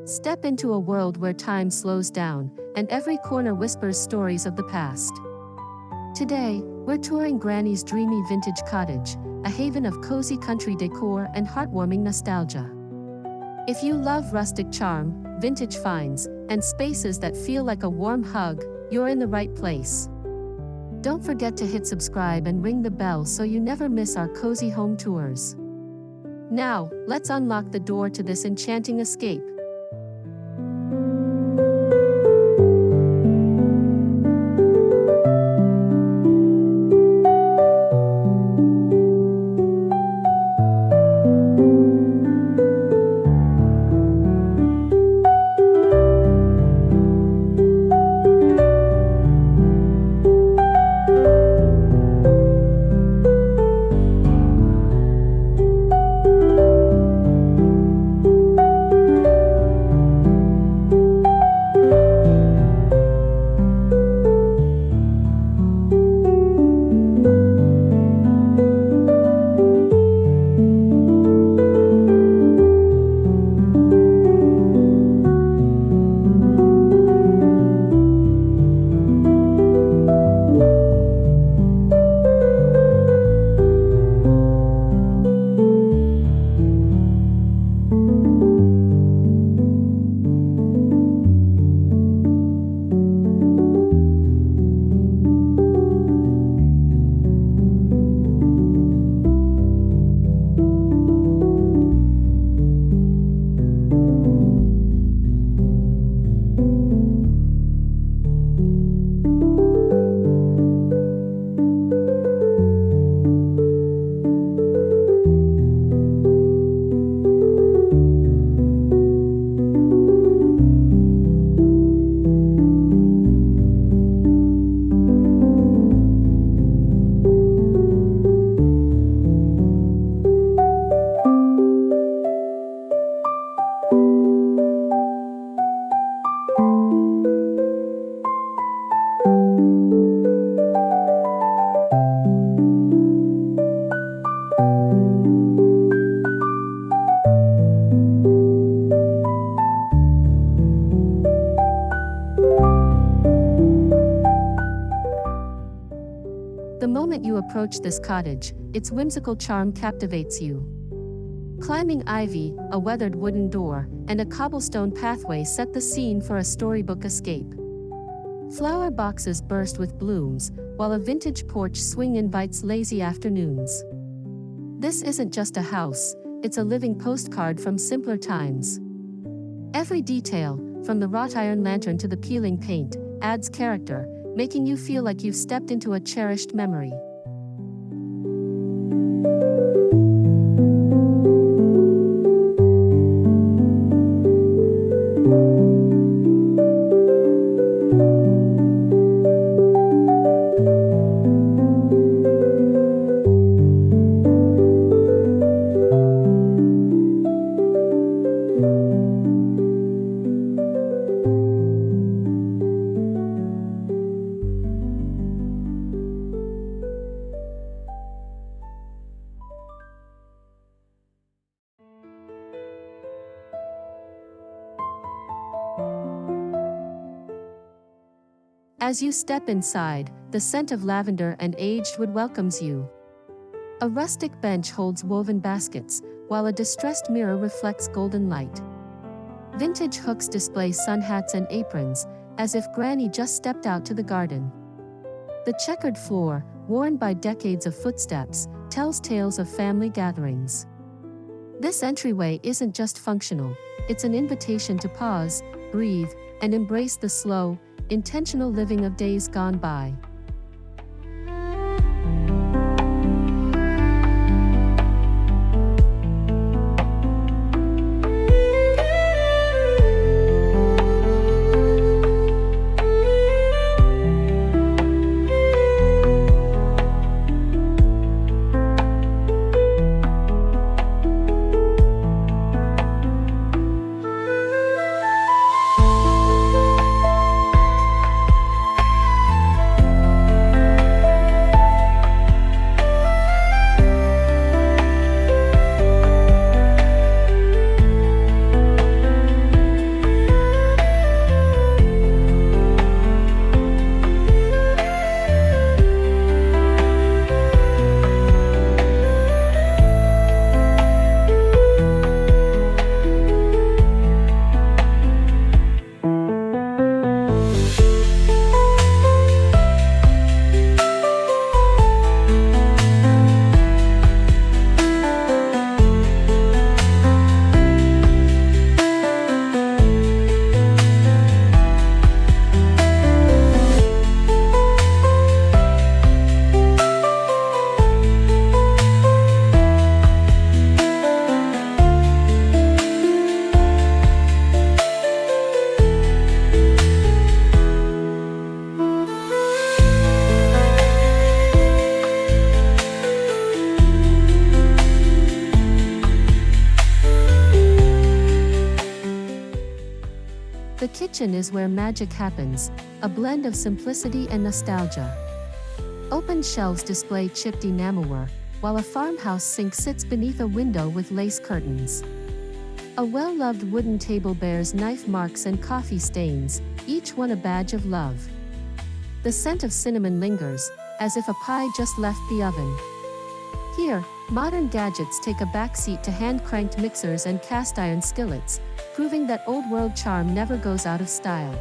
Step into a world where time slows down, and every corner whispers stories of the past. Today, we're touring Granny's dreamy vintage cottage, a haven of cozy country decor and heartwarming nostalgia. If you love rustic charm, vintage finds, and spaces that feel like a warm hug, you're in the right place. Don't forget to hit subscribe and ring the bell so you never miss our cozy home tours. Now, let's unlock the door to this enchanting escape. The moment you approach this cottage, its whimsical charm captivates you. Climbing ivy, a weathered wooden door, and a cobblestone pathway set the scene for a storybook escape. Flower boxes burst with blooms, while a vintage porch swing invites lazy afternoons. This isn't just a house, it's a living postcard from simpler times. Every detail, from the wrought iron lantern to the peeling paint, adds character, making you feel like you've stepped into a cherished memory. As you step inside, the scent of lavender and aged wood welcomes you. A rustic bench holds woven baskets, while a distressed mirror reflects golden light. Vintage hooks display sun hats and aprons, as if Granny just stepped out to the garden. The checkered floor, worn by decades of footsteps, tells tales of family gatherings. This entryway isn't just functional, it's an invitation to pause, breathe, and embrace the slow, intentional living of days gone by. The kitchen is where magic happens, a blend of simplicity and nostalgia. Open shelves display chipped enamelware, while a farmhouse sink sits beneath a window with lace curtains. A well-loved wooden table bears knife marks and coffee stains, each one a badge of love. The scent of cinnamon lingers, as if a pie just left the oven. Here, modern gadgets take a backseat to hand-cranked mixers and cast-iron skillets, proving that old-world charm never goes out of style.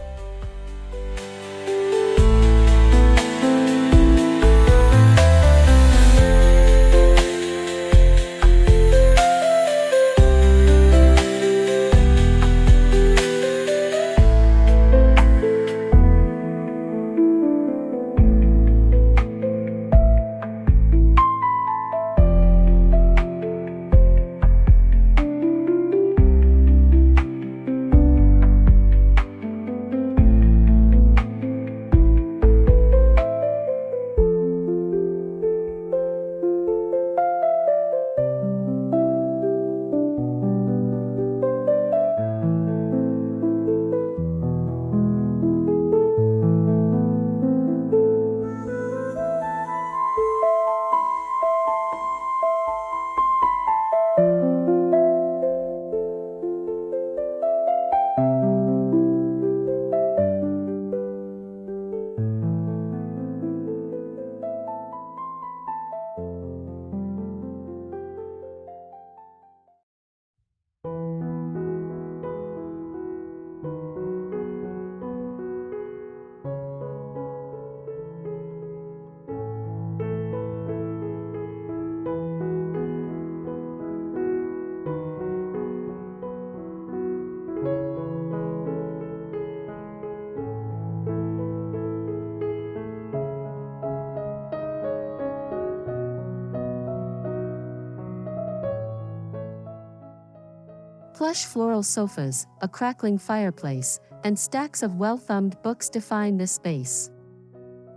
Plush floral sofas, a crackling fireplace, and stacks of well-thumbed books define this space.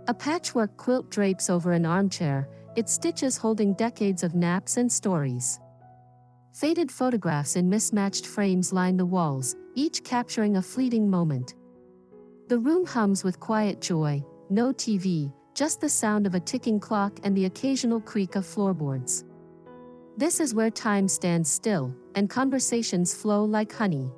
A patchwork quilt drapes over an armchair, its stitches holding decades of naps and stories. Faded photographs in mismatched frames line the walls, each capturing a fleeting moment. The room hums with quiet joy, no TV, just the sound of a ticking clock and the occasional creak of floorboards. This is where time stands still, and conversations flow like honey.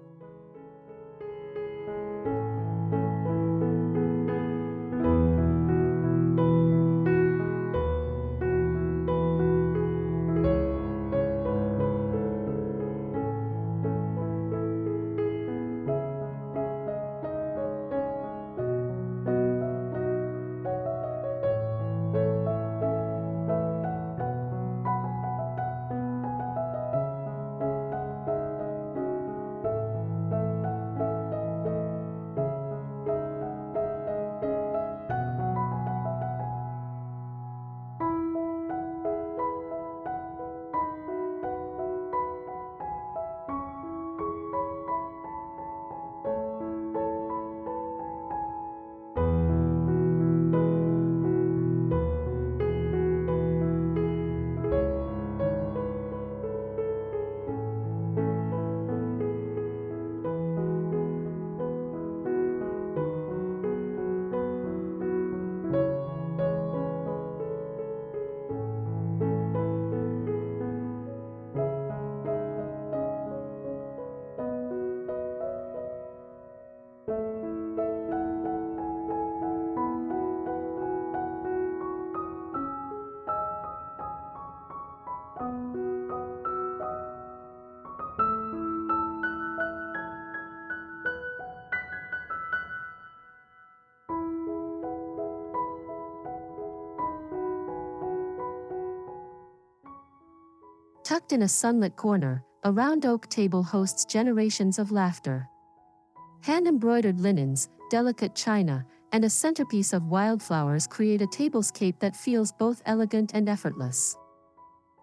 Tucked in a sunlit corner, a round oak table hosts generations of laughter. Hand-embroidered linens, delicate china, and a centerpiece of wildflowers create a tablescape that feels both elegant and effortless.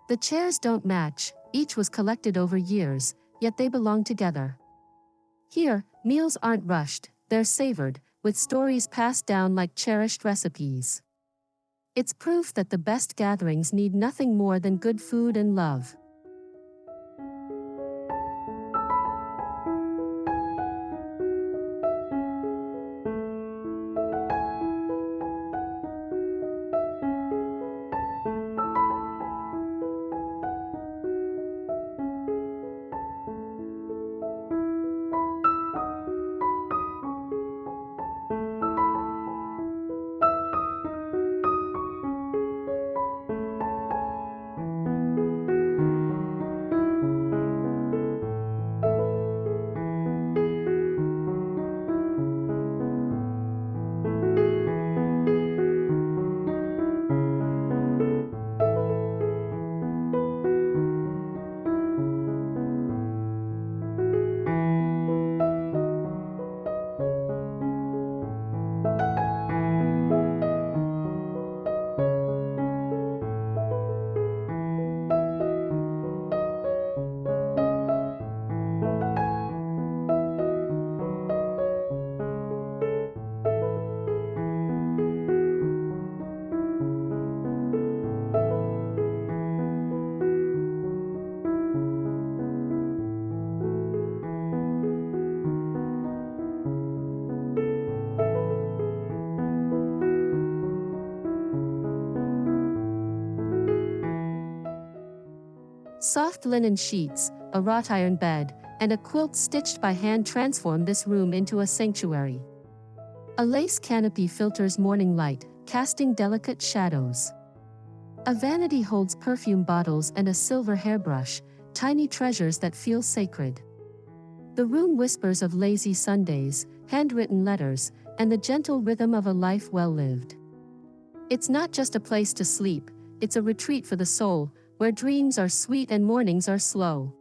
The chairs don't match, each was collected over years, yet they belong together. Here, meals aren't rushed, they're savored, with stories passed down like cherished recipes. It's proof that the best gatherings need nothing more than good food and love. Soft linen sheets, a wrought iron bed, and a quilt stitched by hand transform this room into a sanctuary. A lace canopy filters morning light, casting delicate shadows. A vanity holds perfume bottles and a silver hairbrush, tiny treasures that feel sacred. The room whispers of lazy Sundays, handwritten letters, and the gentle rhythm of a life well lived. It's not just a place to sleep, it's a retreat for the soul, where dreams are sweet and mornings are slow.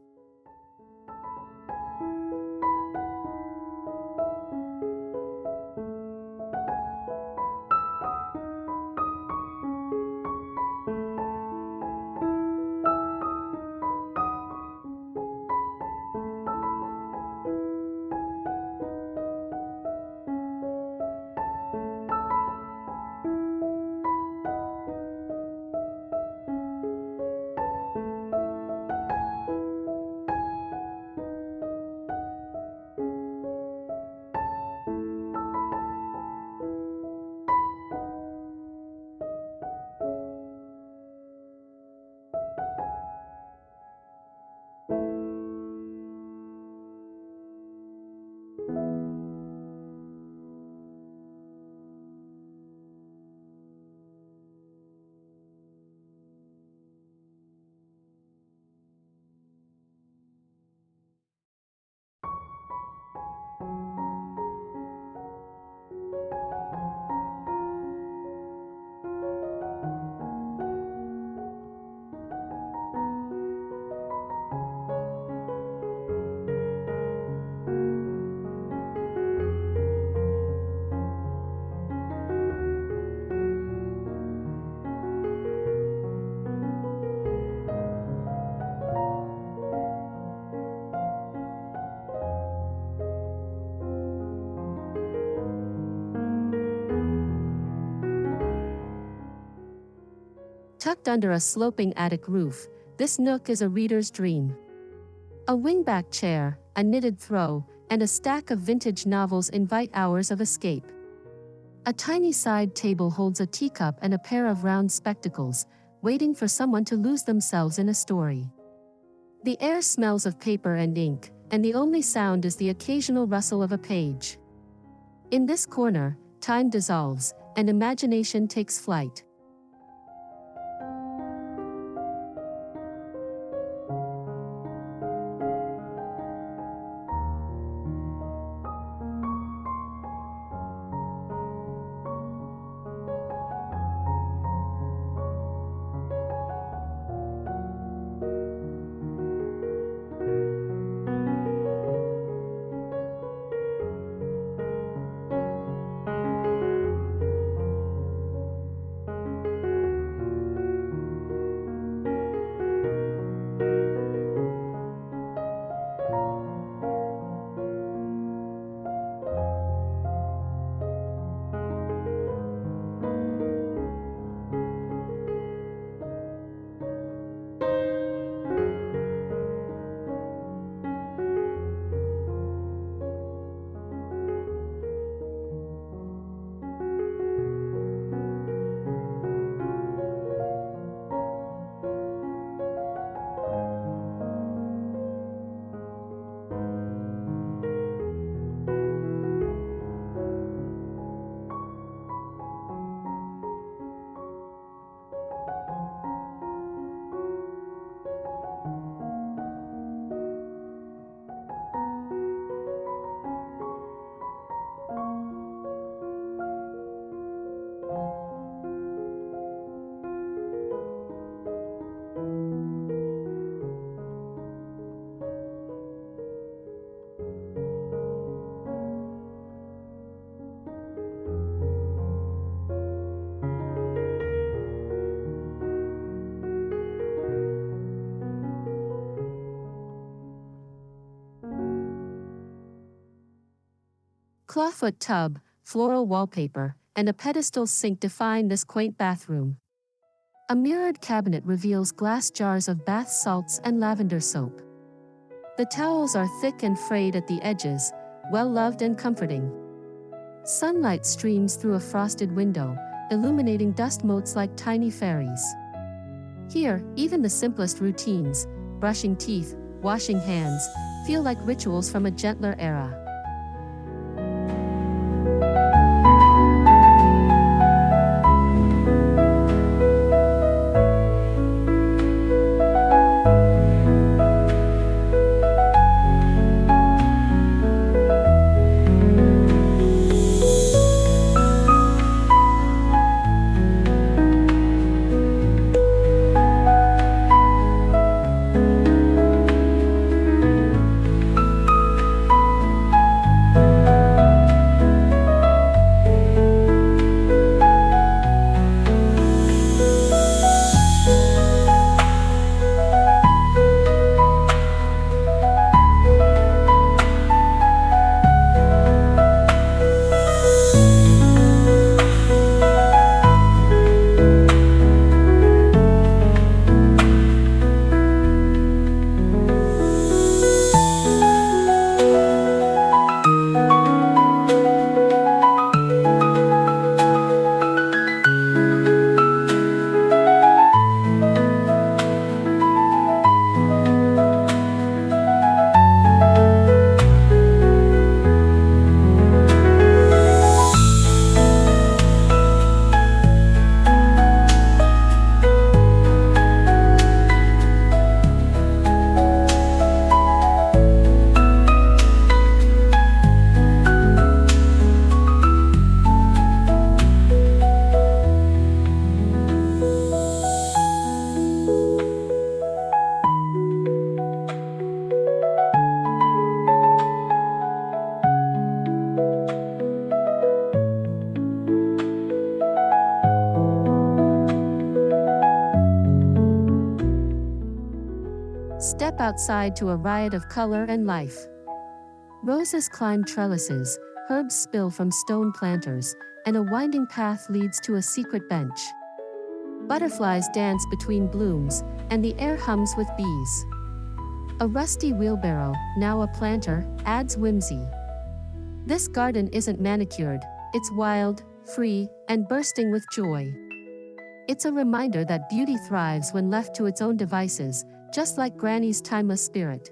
Tucked under a sloping attic roof, this nook is a reader's dream. A wingback chair, a knitted throw, and a stack of vintage novels invite hours of escape. A tiny side table holds a teacup and a pair of round spectacles, waiting for someone to lose themselves in a story. The air smells of paper and ink, and the only sound is the occasional rustle of a page. In this corner, time dissolves, and imagination takes flight. Clawfoot tub, floral wallpaper, and a pedestal sink define this quaint bathroom. A mirrored cabinet reveals glass jars of bath salts and lavender soap. The towels are thick and frayed at the edges, well-loved and comforting. Sunlight streams through a frosted window, illuminating dust motes like tiny fairies. Here, even the simplest routines, brushing teeth, washing hands, feel like rituals from a gentler era. Step outside to a riot of color and life. Roses climb trellises, herbs spill from stone planters, and a winding path leads to a secret bench. Butterflies dance between blooms, and the air hums with bees. A rusty wheelbarrow, now a planter, adds whimsy. This garden isn't manicured, it's wild, free, and bursting with joy. It's a reminder that beauty thrives when left to its own devices, just like Granny's timeless spirit.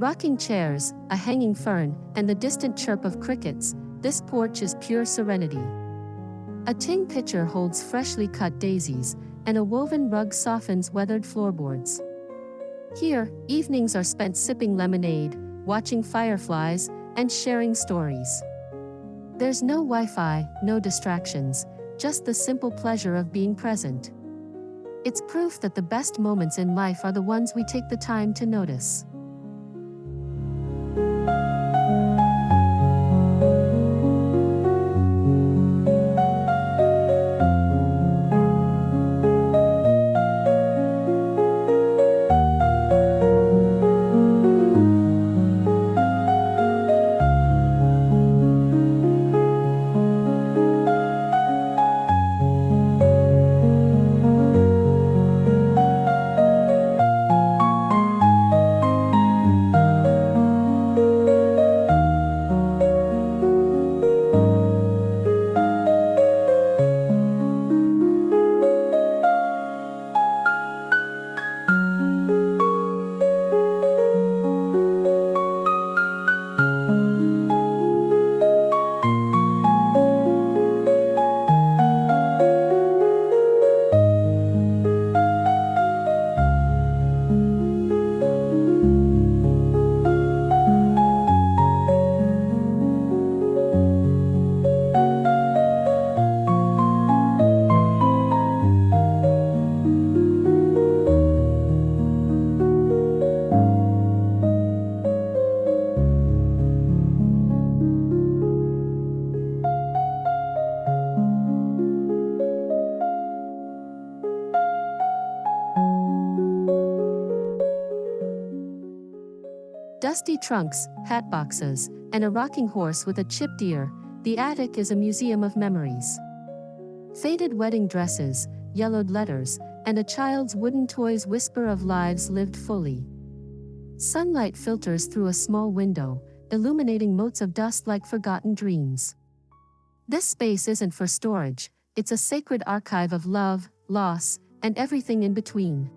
Rocking chairs, a hanging fern, and the distant chirp of crickets, this porch is pure serenity. A tin pitcher holds freshly cut daisies, and a woven rug softens weathered floorboards. Here, evenings are spent sipping lemonade, watching fireflies, and sharing stories. There's no Wi-Fi, no distractions, just the simple pleasure of being present. It's proof that the best moments in life are the ones we take the time to notice. dusty trunks, hat boxes, and a rocking horse with a chipped ear, the attic is a museum of memories. Faded wedding dresses, yellowed letters, and a child's wooden toys whisper of lives lived fully. Sunlight filters through a small window, illuminating motes of dust like forgotten dreams. This space isn't for storage, it's a sacred archive of love, loss, and everything in between.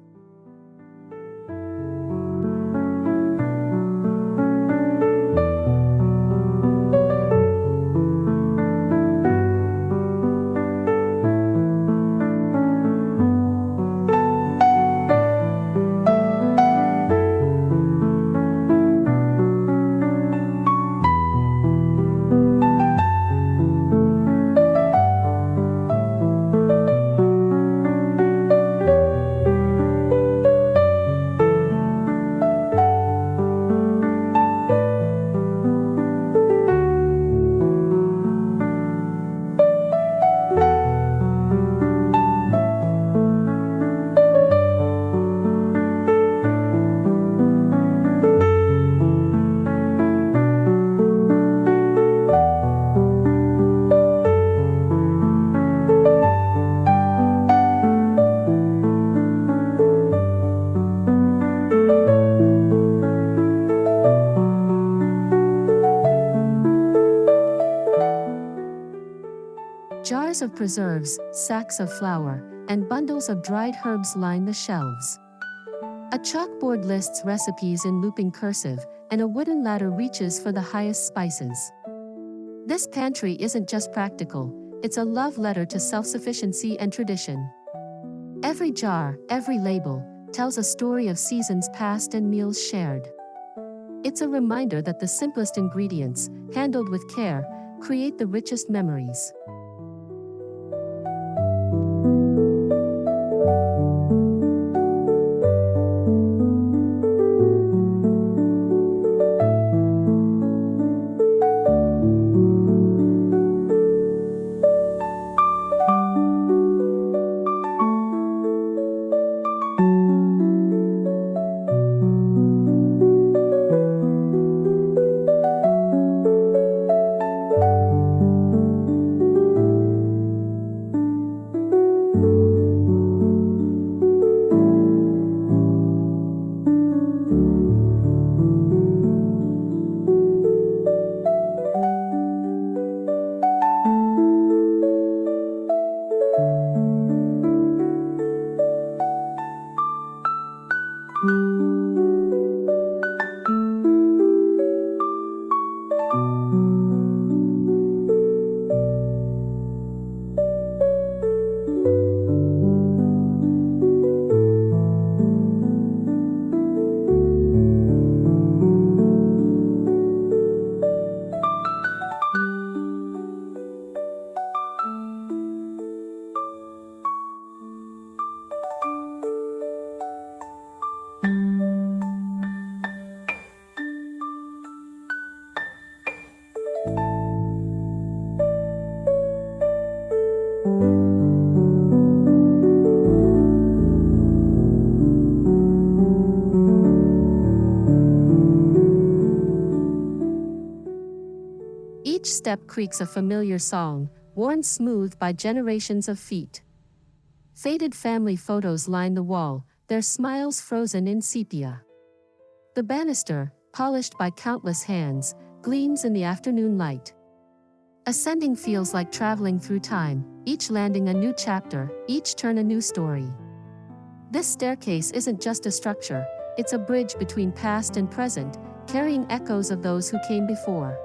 Jars of preserves, sacks of flour, and bundles of dried herbs line the shelves. A chalkboard lists recipes in looping cursive, and a wooden ladder reaches for the highest spices. This pantry isn't just practical, it's a love letter to self-sufficiency and tradition. Every jar, every label, tells a story of seasons past and meals shared. It's a reminder that the simplest ingredients, handled with care, create the richest memories. Each step creaks a familiar song, worn smooth by generations of feet. Faded family photos line the wall, their smiles frozen in sepia. The banister, polished by countless hands, gleams in the afternoon light. Ascending feels like traveling through time, each landing a new chapter, each turn a new story. This staircase isn't just a structure, it's a bridge between past and present, carrying echoes of those who came before.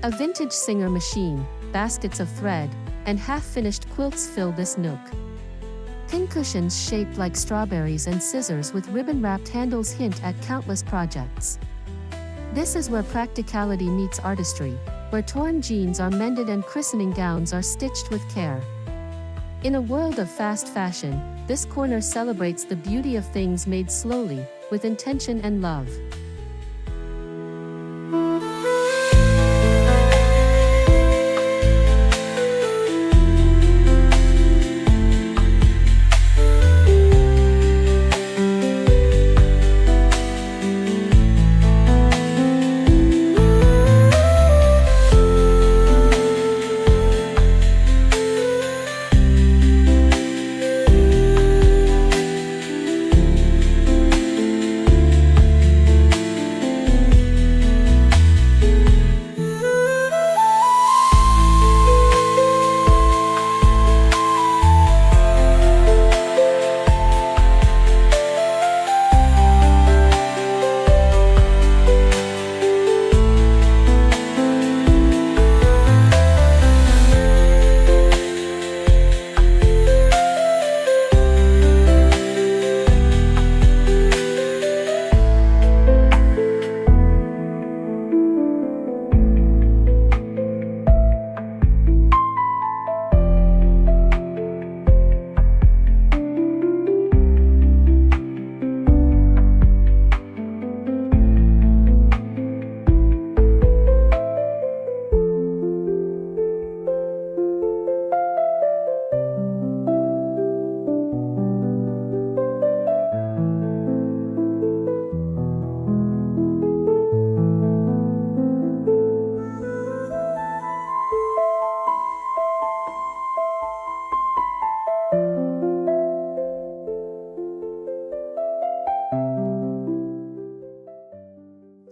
A vintage Singer machine, baskets of thread, and half-finished quilts fill this nook. Pincushions shaped like strawberries and scissors with ribbon-wrapped handles hint at countless projects. This is where practicality meets artistry, where torn jeans are mended and christening gowns are stitched with care. In a world of fast fashion, this corner celebrates the beauty of things made slowly, with intention and love.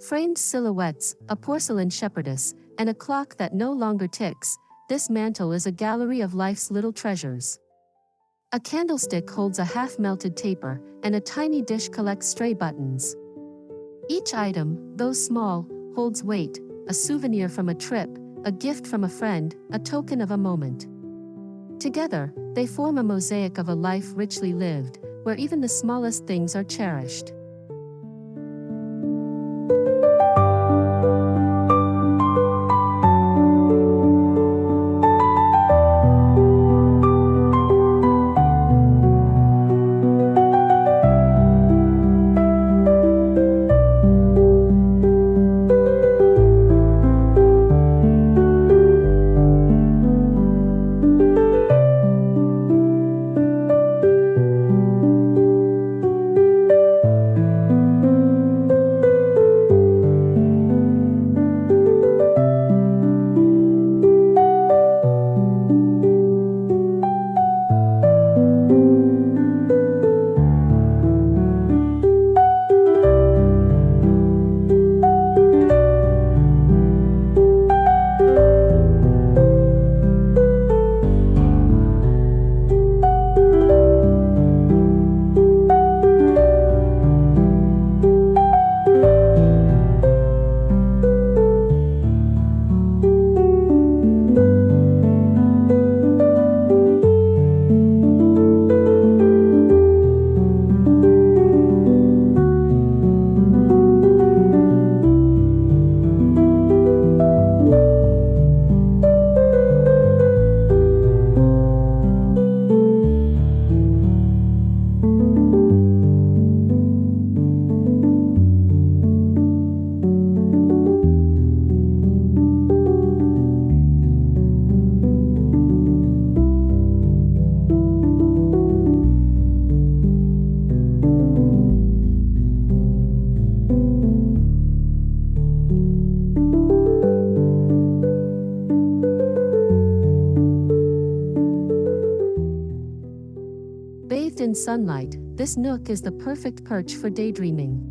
Framed silhouettes, a porcelain shepherdess, and a clock that no longer ticks, this mantel is a gallery of life's little treasures. A candlestick holds a half-melted taper, and a tiny dish collects stray buttons. Each item, though small, holds weight, a souvenir from a trip, a gift from a friend, a token of a moment. Together, they form a mosaic of a life richly lived, where even the smallest things are cherished. In sunlight, this nook is the perfect perch for daydreaming.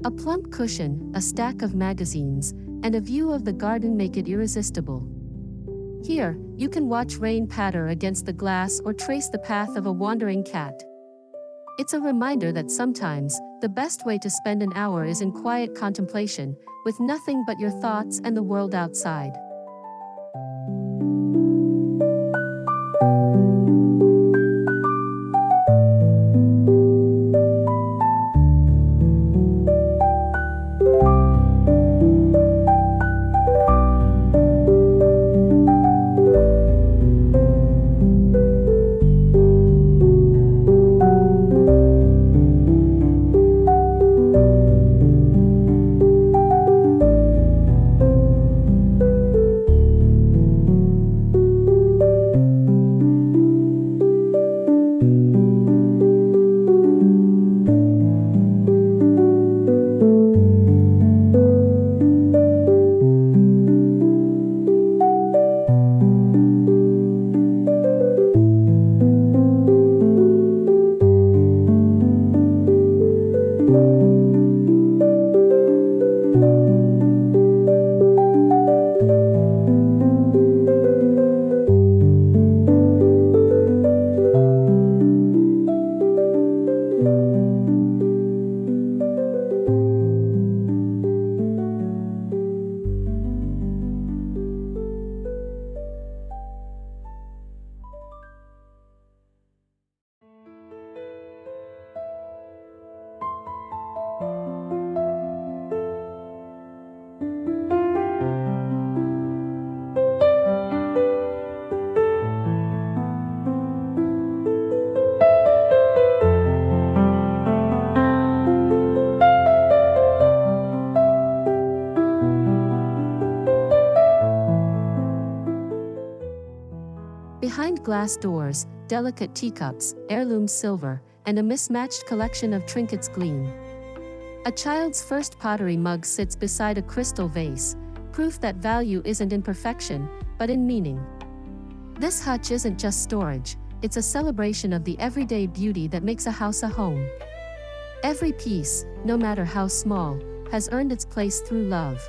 A plump cushion, a stack of magazines, and a view of the garden make it irresistible. Here, you can watch rain patter against the glass or trace the path of a wandering cat. It's a reminder that sometimes, the best way to spend an hour is in quiet contemplation, with nothing but your thoughts and the world outside. Behind glass doors, delicate teacups, heirloom silver, and a mismatched collection of trinkets gleam. A child's first pottery mug sits beside a crystal vase, proof that value isn't in perfection, but in meaning. This hutch isn't just storage, it's a celebration of the everyday beauty that makes a house a home. Every piece, no matter how small, has earned its place through love.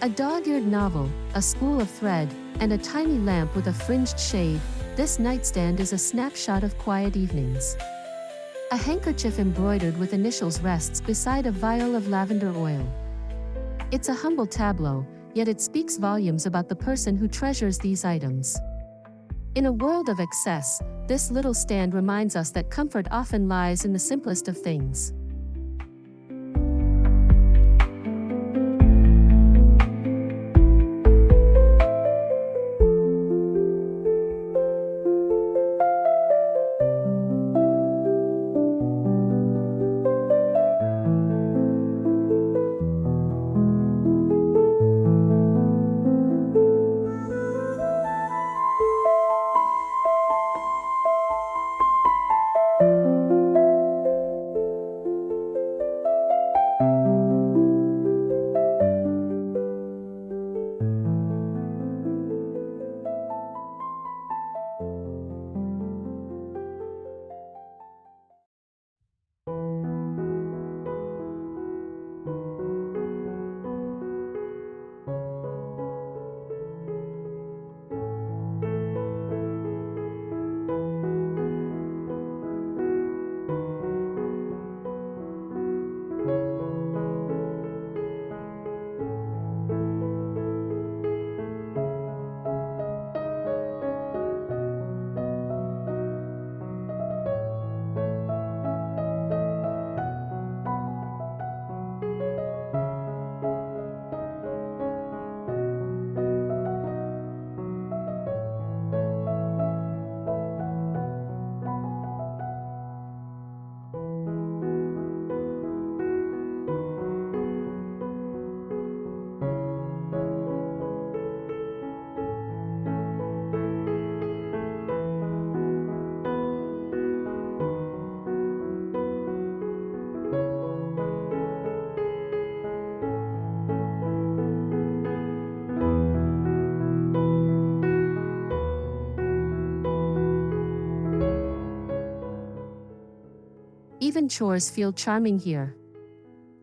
A dog-eared novel, a spool of thread, and a tiny lamp with a fringed shade, this nightstand is a snapshot of quiet evenings. A handkerchief embroidered with initials rests beside a vial of lavender oil. It's a humble tableau, yet it speaks volumes about the person who treasures these items. In a world of excess, this little stand reminds us that comfort often lies in the simplest of things. Even chores feel charming here.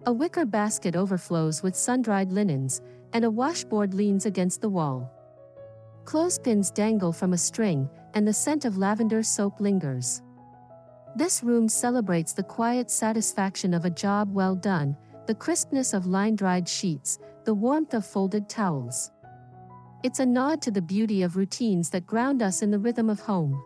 A wicker basket overflows with sun-dried linens, and a washboard leans against the wall. Clothespins dangle from a string, and the scent of lavender soap lingers. This room celebrates the quiet satisfaction of a job well done, the crispness of line-dried sheets, the warmth of folded towels. It's a nod to the beauty of routines that ground us in the rhythm of home.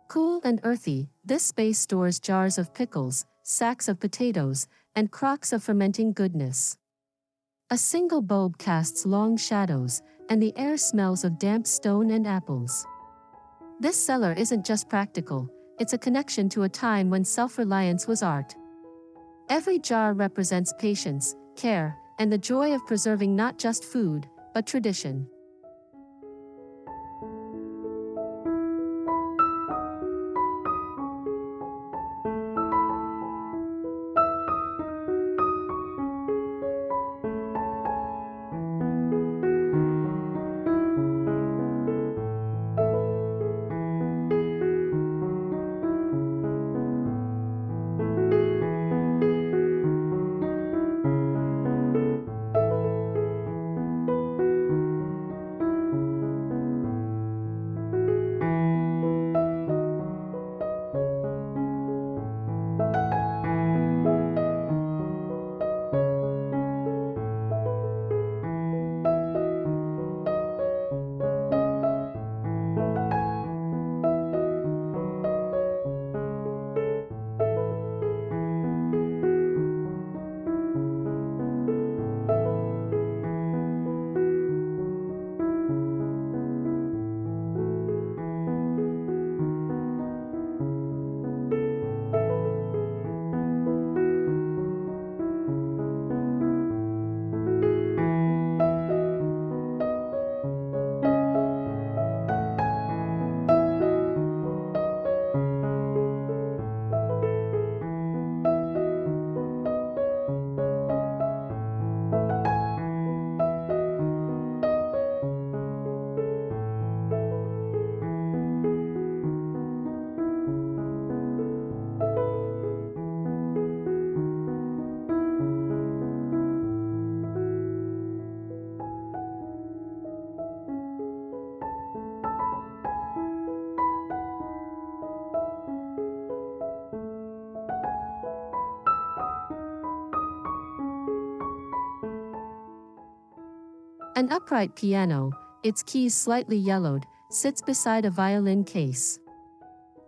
Cool and earthy, this space stores jars of pickles, sacks of potatoes, and crocks of fermenting goodness. A single bulb casts long shadows, and the air smells of damp stone and apples. This cellar isn't just practical, it's a connection to a time when self-reliance was art. Every jar represents patience, care, and the joy of preserving not just food, but tradition. An upright piano, its keys slightly yellowed, sits beside a violin case.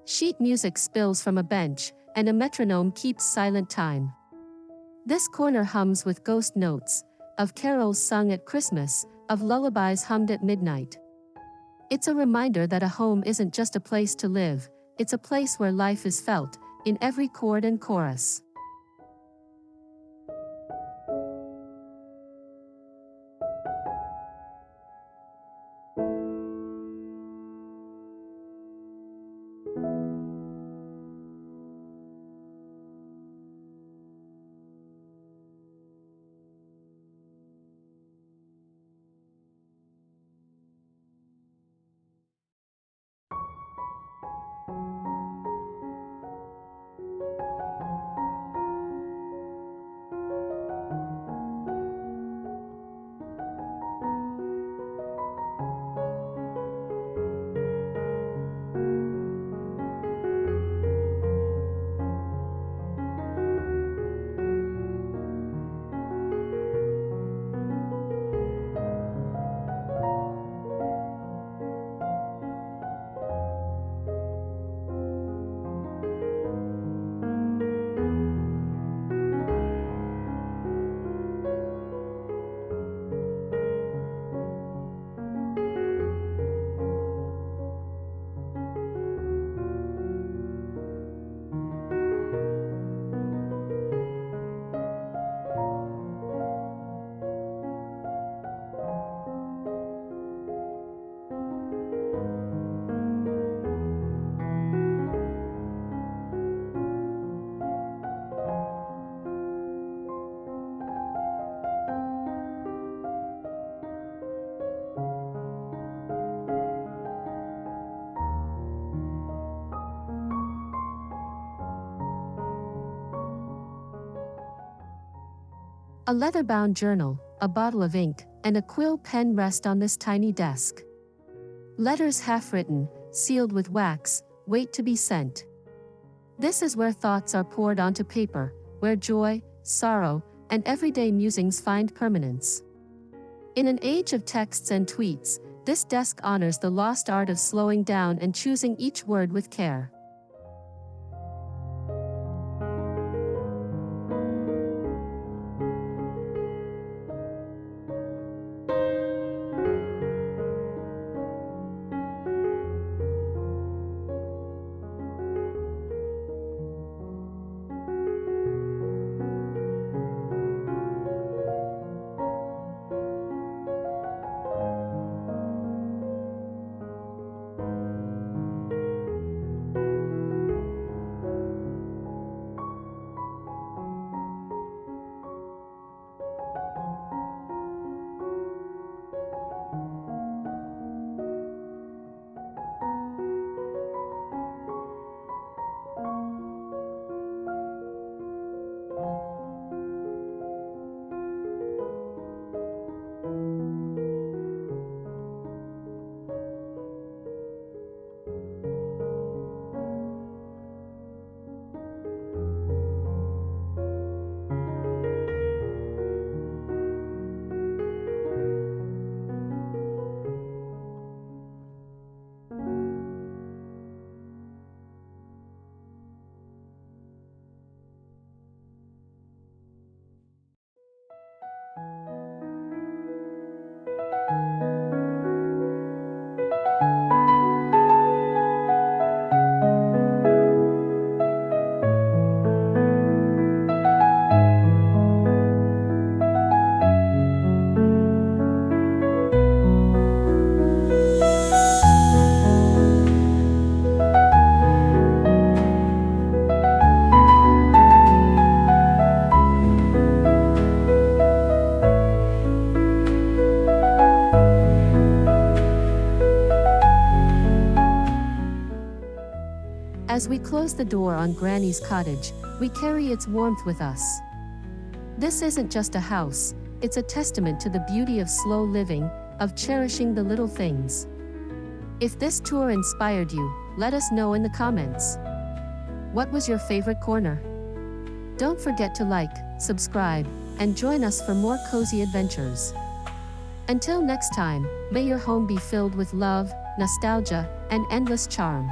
Sheet music spills from a bench, and a metronome keeps silent time. This corner hums with ghost notes, of carols sung at Christmas, of lullabies hummed at midnight. It's a reminder that a home isn't just a place to live, it's a place where life is felt, in every chord and chorus. A leather-bound journal, a bottle of ink, and a quill pen rest on this tiny desk. Letters half-written, sealed with wax, wait to be sent. This is where thoughts are poured onto paper, where joy, sorrow, and everyday musings find permanence. In an age of texts and tweets, this desk honors the lost art of slowing down and choosing each word with care. As we close the door on Granny's cottage, we carry its warmth with us. This isn't just a house, it's a testament to the beauty of slow living, of cherishing the little things. If this tour inspired you, let us know in the comments. What was your favorite corner? Don't forget to like, subscribe, and join us for more cozy adventures. Until next time, may your home be filled with love, nostalgia, and endless charm.